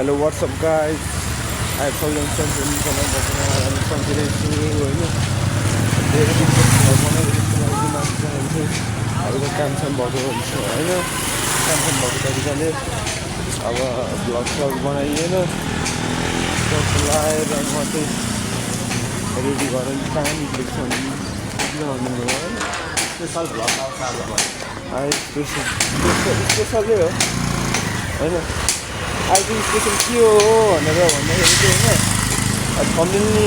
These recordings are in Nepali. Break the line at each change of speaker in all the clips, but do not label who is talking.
Hello, what's up guys? I have Southern Central सम्झिरहेछु होइन धेरै दिनको बनाइरहेको अरूको कामसाम भएको हुन्छ होइन कामसाम भएको तरिकाले अब भ्लग बनाइएन लाएर मात्रै रेडी गरेर कहाँ निक्लेको छ भने भन्नुभयो होइन
स्पेसल भ्लग आउँछ
स्पेसलै हो होइन आजको स्पेसल के हो भनेर भन्दाखेरि चाहिँ होइन थम्बनेल नि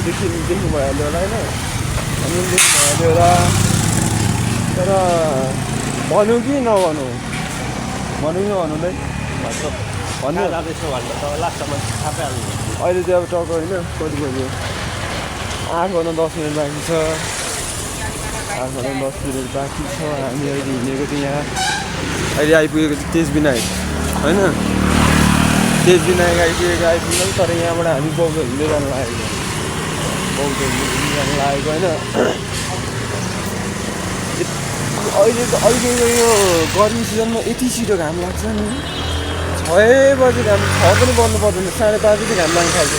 देख्नु भइहाल्यो होला होइन थम्बनेल देख्नु भइहाल्यो होला तर भनौँ कि नभनौँ भन्नु कि नभन्नु भन्नु
जाँदैछु भन्दा त लास्टसम्म थाहा पाइहाल्नु
अहिले चाहिँ अब टक्क होइन कति बज्यो 8:10 बाँकी छ 8:10 बाँकी छ हामी अहिले हिँडेको चाहिँ यहाँ अहिले आइपुगेको चाहिँ तेजविनायक होइन तेजविनायक आइपुग्यो तर यहाँबाट हामी बौद्ध हिँड्दै जानु लागेको होइन अहिलेको यो गर्मी सिजनमा यति छिटो घाम लाग्छ नि 6 बजी घाम 6 पनि बन्नु पर्दैन 5:30 बजी घाम लाग्न थाल्छ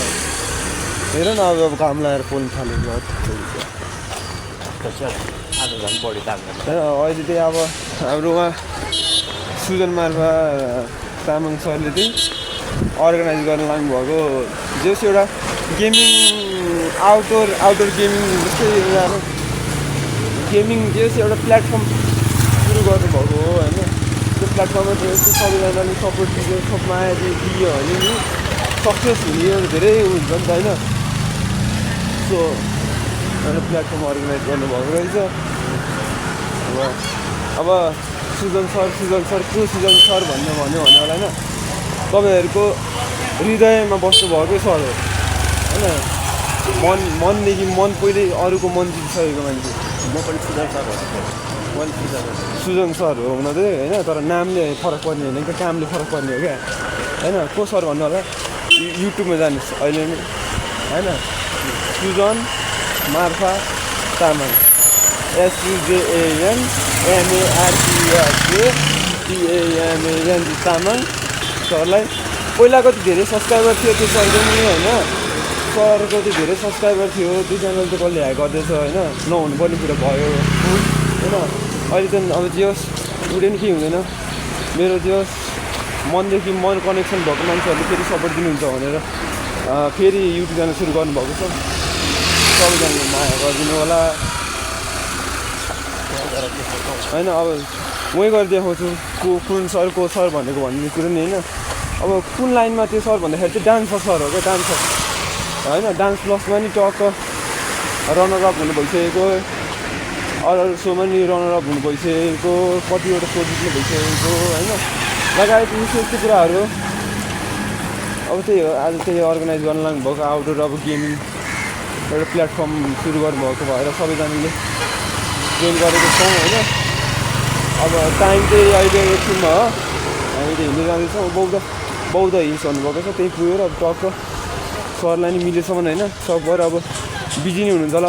हेर न अब घाम लगाएर पोल्नु थाल्यो
बढी ताग्दैन
अहिले चाहिँ अब हाम्रो उहाँ सुजन मार्फा तामाङ सरले चाहिँ अर्गनाइज गर्न लाग्नुभएको जस एउटा गेमिङ आउटडोर गेमिङ जस्तै गेमिङ जस एउटा प्लेटफर्म सुरु गर्नुभएको हो होइन त्यो प्लेटफर्ममा चाहिँ सबैजनाले सपोर्ट दियो सबमा दियो भने नि सक्सेस हुने एउटा धेरै हुन्छ नि त होइन सो एउटा प्लेटफर्म अर्गनाइज गर्नुभएको रहेछ अब सुजन सर को सुजन सर भन्यो भने होला होइन तपाईँहरूको हृदयमा बस्नुभएकै सर हो होइन मनदेखि मन पहिले अरूको मन जितिसकेको मान्छे
म पनि
सुजन सर हो हुन चाहिँ होइन तर नामले फरक पर्ने होइन क्या कामले फरक पर्ने हो क्या होइन को सर भन्नु होला युट्युबमा जानुहोस् अहिले नै होइन सुजन मार्फा तामाङ SUJANMARPHATAMAN तामाङ सरलाई पहिलाको चाहिँ धेरै सब्सक्राइबर थियो त्यो सरको पनि होइन सरको चाहिँ धेरै सब्सक्राइबर थियो त्यो च्यानल चाहिँ कसले ह्याक गर्दैछ होइन नहुनुपर्ने कुरा भयो होइन अहिले चाहिँ अब जे होस् उडे नि केही हुँदैन मेरो जे होस् मनदेखि मन कनेक्सन भएको मान्छेहरूले फेरि सपोर्ट दिनुहुन्छ भनेर फेरि युट्युब च्यानल सुरु गर्नुभएको छ सबैजनाले माया गरिदिनु होला होइन अब मै गएर देखाउँछु कुन सर को सर भनेको भन्ने कुरो नि होइन अब कुन लाइनमा त्यो सर भन्दाखेरि चाहिँ डान्सर सर हो क्या डान्सर होइन डान्स प्लसमा नि टक्क रनर अप हुनु भइसकेको अरू सोमा नि रनर अप हुनु भइसकेको कतिवटा सो जित्नु भइसकेको होइन लगायत यस्तो कुराहरू अब त्यही हो आज त्यही अर्गनाइज गर्न लाग्नुभएको आउटडोर अब गेमिङ एउटा प्लेटफर्म सुरु गर्नुभएको भएर सबैजनाले जोइन गरेको छौँ होइन अब टाइम चाहिँ अहिले एकछिनमा हो हामी त हिँड्दै जाँदैछौँ बौद्ध हिल्स भन्नुभएको छ त्यही पुगेर अब टक्क सरलाई नि मिलेसम्म होइन सकभर अब बिजी नै हुनुहुन्छ होला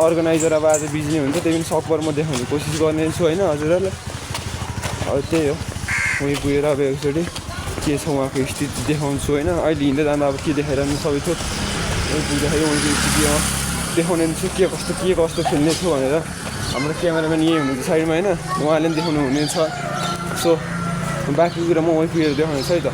अर्गनाइजर अब आज बिजी नै हुन्छ त्यही पनि सकभर म देखाउने कोसिस गर्ने छु होइन हजुरहरूलाई अब त्यही हो वहीँ पुगेर अब एकचोटि के छ उहाँको स्थिति देखाउँछु होइन अहिले हिँड्दै जाँदा अब के देखाइरहनु सबै थियो वहीँ पुग्दाखेरि उहाँको स्थिति देखाउने छु के कस्तो खेल्ने छु भनेर हाम्रो क्यामेराम्यान यही हुनुहुन्छ साइडमा होइन उहाँले पनि देखाउनु हुनेछ सो बाँकी कुरा म वहीँ पुगेर देखाउनेछु है त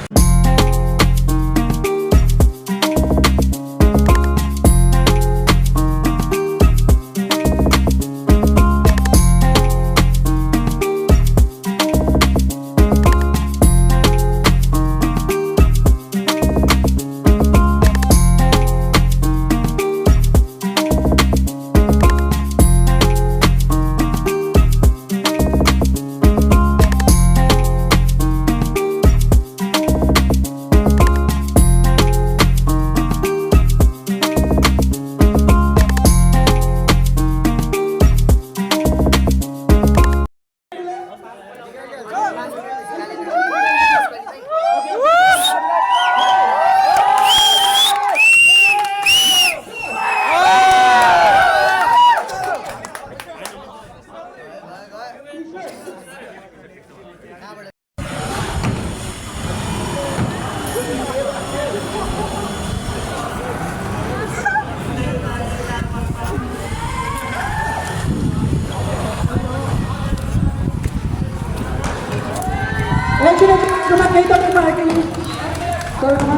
Sorma.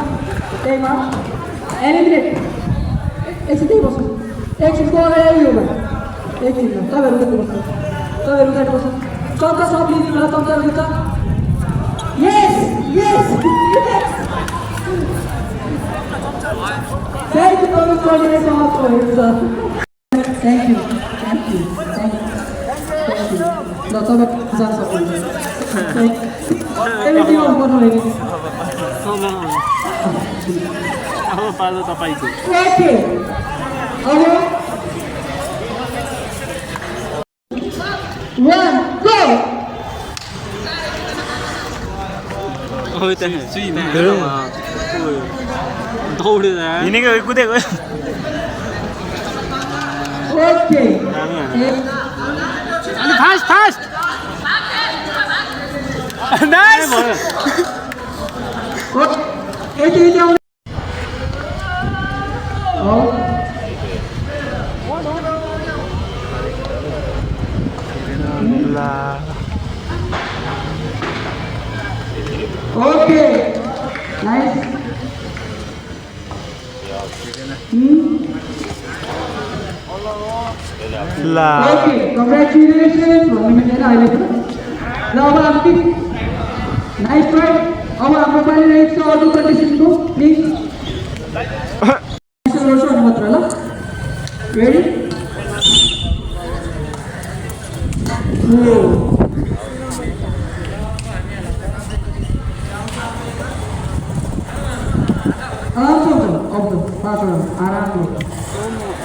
Tema. Eliminate. एकछिन बस्नु एकछिनको अगाडि यो भयो एकछिन तपाईँहरू उता बस्नु तपाईँहरू उता बस्नु चम्चा सब लिदिनु होला चम्चाहरू उता यस यस थ्याङ्क यू तपाईँ पढ्ने समाजको हेर्नु छ थ्याङ्क यू ल तपाईँ जान सक्नुहुन्छ एभ्रिथिङ अन गर्नु हेर्नु
अब पालो तपाईँको
ओके अब 1 गो
ओइ त सुइना दौडेर हिँडेको कुदेको
ओके
अनि फास्ट फास्ट नाइस
यति आउनु ओके नाइस ओके कङ्ग्रेचुलेसन्स भन्नु मिल्दैन अहिले ल अब हामी नाइस ट्राई अब हाम्रो पालि रहेको छ अरू कन्डिसनको प्लिज मात्र ल रेडी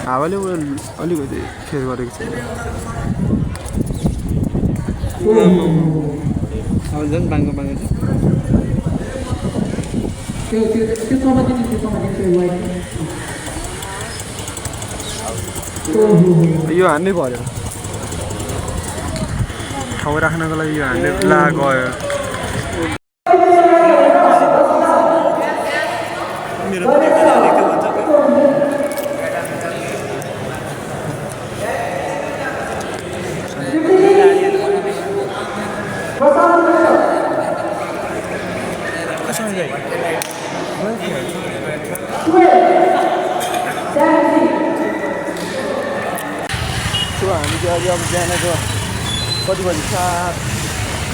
हावाले अलिकति फेर गरेको छ झन् बाङ्गो बाङ्गो यो हान्नै पर्यो ठाउँ राख्नको लागि यो हान्ने ला गयो हामी चाहिँ अहिले अब बिहानको कति बजी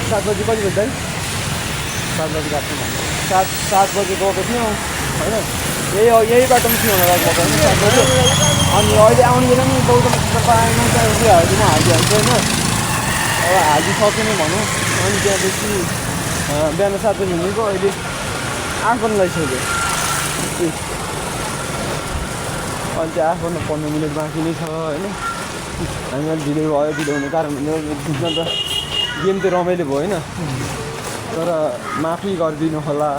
7 बजी कति बजी है 7 बजी गएको थियौँ 7 बजी गएको थियौँ होइन यही बाटोमा थियो होला लगभग होइन 7 बजी अनि अहिले आउने बेला पनि बौद्धमा पाएन त्यहाँ हालिदिनु हालिदिइहाल्छ होइन अब हालिदिइसकेन भनौँ अनि त्यहाँदेखि बिहान 7 बजी हिँडेको अहिले 8 बजी लगाइसक्यो अहिले चाहिँ 8 बज्न 15 मिनट बाँकी नै छ होइन हामी अलिक ढिलो भयो ढिलो हुने कारण जित्न त गेम चाहिँ रमाइलो भयो होइन तर माफी गरिदिनु होला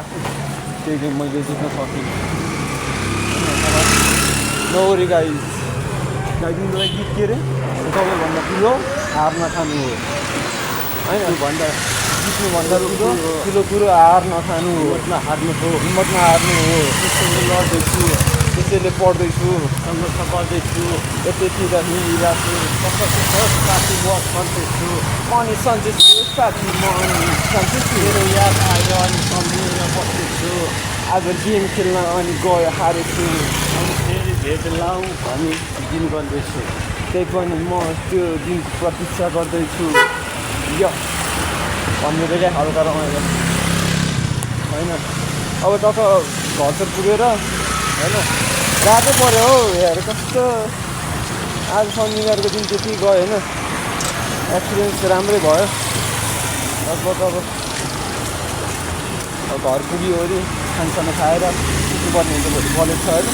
त्यो गेम मैले जित्न सकेँ नौरी गाइज गाइदिनुको लागि गीत के अरे सबैभन्दा ठुलो हार नखानु हो होइन भन्दा जित्नुभन्दा ठुलो कुरो हार नखानु हो हार्नु हो हिम्मत नहार्नु हो त्यसैले लड्दैछु त्यसैले पढ्दैछु सङ्घर्ष गर्दैछु यतैतिर हिँडिरहेको साथी म सन्चै अनि सन्चै छु साथी म सन्चै छु मेरो याद आयो अनि सम्झेर बस्दैछु आज गेम खेल्न अनि गयो हारेछु अनि फेरि भेट लाउँ भनी दिन गर्दैछु त्यही पनि म त्यो दिन प्रतीक्षा गर्दैछु यो भन्ने चाहिँ क्या हल्का रमाइलो होइन अब तब घरतिर पुगेर होइन रातै पऱ्यो हौ हेर कस्तो आज शनिबारको दिन त्यति गयो होइन एक्सपिरियन्स राम्रै भयो लगभग अब घर पुग्यो अरे खानसाना खाएर पुग्नुपर्ने हुन्छ भोलि कलेज छ होइन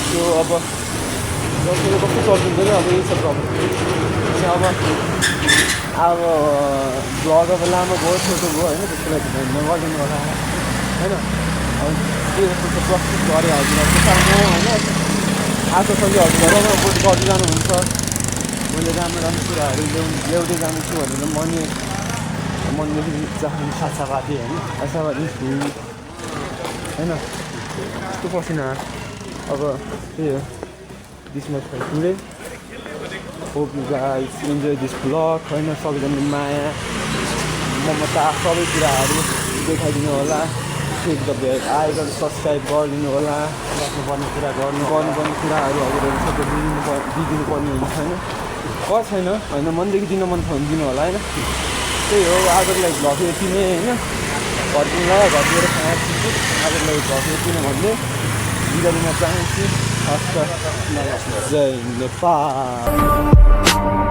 त्यो अब जसरी कस्तो चल्नुहुन्छ नि अब यही छ प्रब्लम अब ब्लग अब लामो भयो छोटो भयो होइन त्यसको लागि गरिदिनु होला होइन अब के जस्तो प्रस्तुत गरेँ हजुरहरूको सामु होइन आजसम्म हजुरहरूलाई भोट गर्दै जानुहुन्छ मैले राम्रो राम्रो कुराहरू ल्याउँदै जान्छु भनेर मनदेखि चाहनु आशावादी होइन आशावादी छु होइन यस्तो पसिना अब त्यही हो this much for today hope you guys enjoy this blog होइन सबैजना माया ममता सबै कुराहरू देखाइदिनु होला टेक द ब्याग आएको सब्सक्राइब गरिदिनु होला गर्नुपर्ने कुराहरू हजुरहरू सबै दिइदिनु पर्ने हुन्छ होइन कर छैन होइन मनदेखि दिन मन छ भने दिनु होला होइन त्यही हो आजको लागि भ्लग यति नै होइन घर गएर खाना खान्छु आजको लागि भ्लग यति नै भन्दै बिदा दिन चाहन्छु जय नेपाल